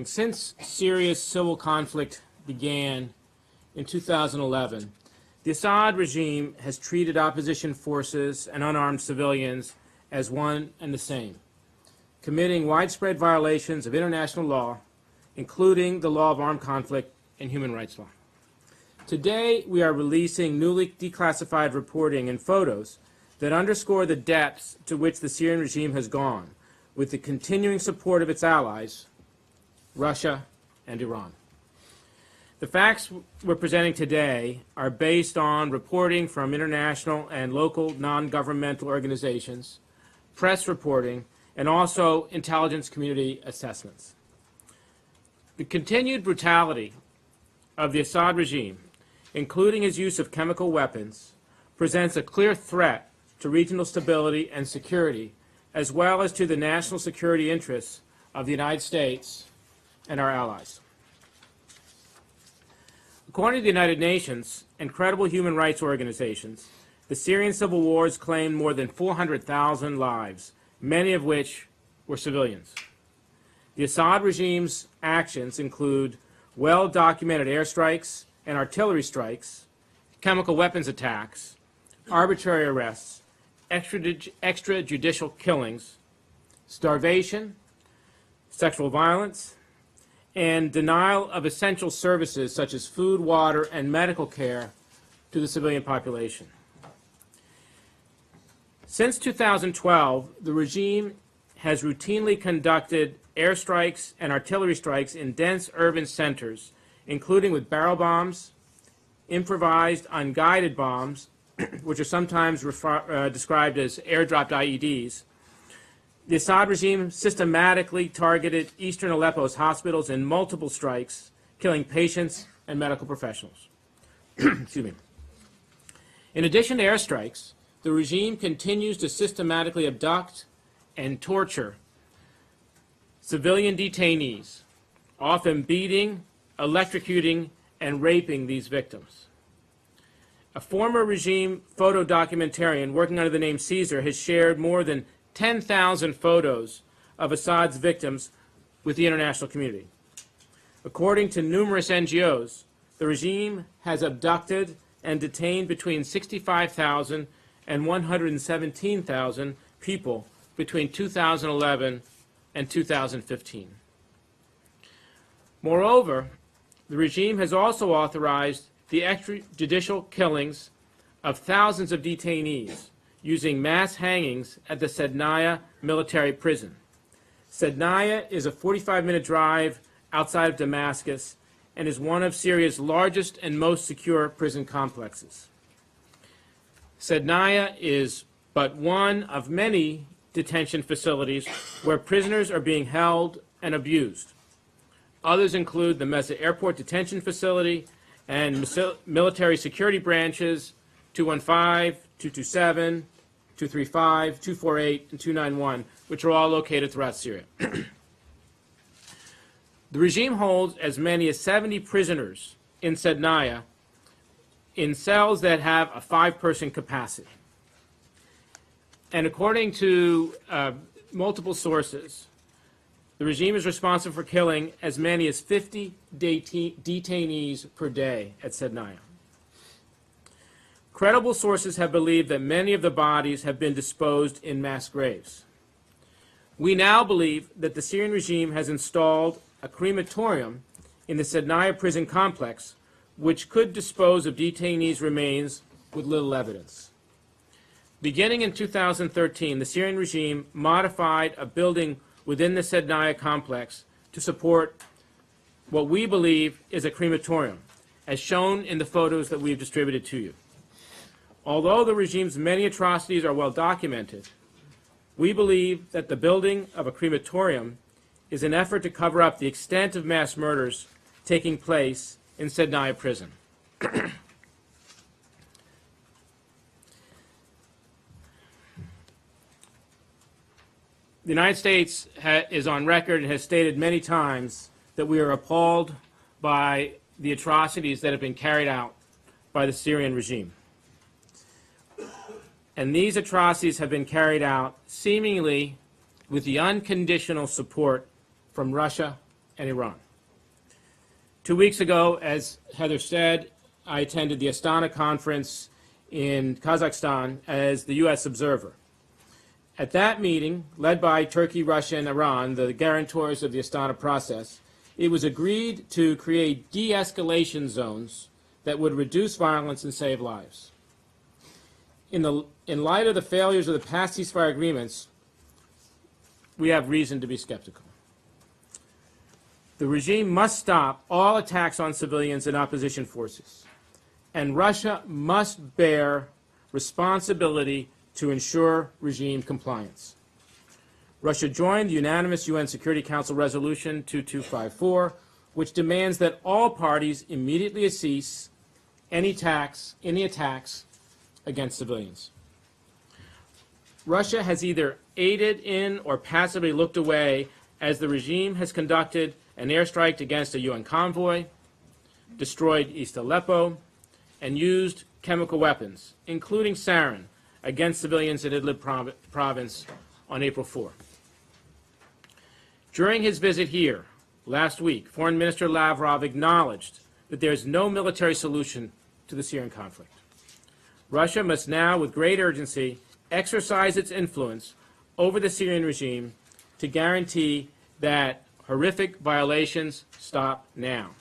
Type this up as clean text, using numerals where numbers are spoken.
Since Syria's civil conflict began in 2011, the Assad regime has treated opposition forces and unarmed civilians as one and the same, committing widespread violations of international law, including the law of armed conflict and human rights law. Today, we are releasing newly declassified reporting and photos that underscore the depths to which the Syrian regime has gone, with the continuing support of its allies, Russia and Iran. The facts we're presenting today are based on reporting from international and local non-governmental organizations, press reporting, and also intelligence community assessments. The continued brutality of the Assad regime, including his use of chemical weapons, presents a clear threat to regional stability and security, as well as to the national security interests of the United States and our allies. According to the United Nations and credible human rights organizations, the Syrian civil wars claimed more than 400,000 lives, many of which were civilians. The Assad regime's actions include well-documented airstrikes and artillery strikes, chemical weapons attacks, arbitrary arrests, extrajudicial killings, starvation, sexual violence, and denial of essential services such as food, water, and medical care to the civilian population. Since 2012, the regime has routinely conducted airstrikes and artillery strikes in dense urban centers, including with barrel bombs, improvised unguided bombs, which are sometimes described as airdropped IEDs. The Assad regime systematically targeted eastern Aleppo's hospitals in multiple strikes, killing patients and medical professionals. Excuse me. In addition to airstrikes, the regime continues to systematically abduct and torture civilian detainees, often beating, electrocuting, and raping these victims. A former regime photo documentarian working under the name Caesar has shared more than 10,000 photos of Assad's victims with the international community. According to numerous NGOs, the regime has abducted and detained between 65,000 and 117,000 people between 2011 and 2015. Moreover, the regime has also authorized the extrajudicial killings of thousands of detainees using mass hangings at the Sednaya military prison. Sednaya is a 45-minute drive outside of Damascus and is one of Syria's largest and most secure prison complexes. Sednaya is but one of many detention facilities where prisoners are being held and abused. Others include the Mesa Airport Detention Facility and military security branches 215, 227, 235, 248, and 291, which are all located throughout Syria. The regime holds as many as 70 prisoners in Sednaya in cells that have a 5-person capacity. And according to multiple sources, the regime is responsible for killing as many as 50 detainees per day at Sednaya. Credible sources have believed that many of the bodies have been disposed in mass graves. We now believe that the Syrian regime has installed a crematorium in the Sednaya prison complex, which could dispose of detainees' remains with little evidence. Beginning in 2013, the Syrian regime modified a building within the Sednaya complex to support what we believe is a crematorium, as shown in the photos that we've distributed to you. Although the regime's many atrocities are well documented, we believe that the building of a crematorium is an effort to cover up the extent of mass murders taking place in Sednaya prison. The United States is on record and has stated many times that we are appalled by the atrocities that have been carried out by the Syrian regime. And these atrocities have been carried out seemingly with the unconditional support from Russia and Iran. 2 weeks ago, as Heather said, I attended the Astana conference in Kazakhstan as the U.S. observer. At that meeting, led by Turkey, Russia, and Iran, the guarantors of the Astana process, it was agreed to create de-escalation zones that would reduce violence and save lives. In light of the failures of the past ceasefire agreements, we have reason to be skeptical. The regime must stop all attacks on civilians and opposition forces, and Russia must bear responsibility to ensure regime compliance. Russia joined the unanimous UN Security Council Resolution 2254, which demands that all parties immediately cease any attacks against civilians. Russia has either aided in or passively looked away as the regime has conducted an airstrike against a UN convoy, destroyed East Aleppo, and used chemical weapons, including sarin, against civilians in Idlib province on April 4. During his visit here last week, Foreign Minister Lavrov acknowledged that there is no military solution to the Syrian conflict. Russia must now, with great urgency, exercise its influence over the Syrian regime to guarantee that horrific violations stop now.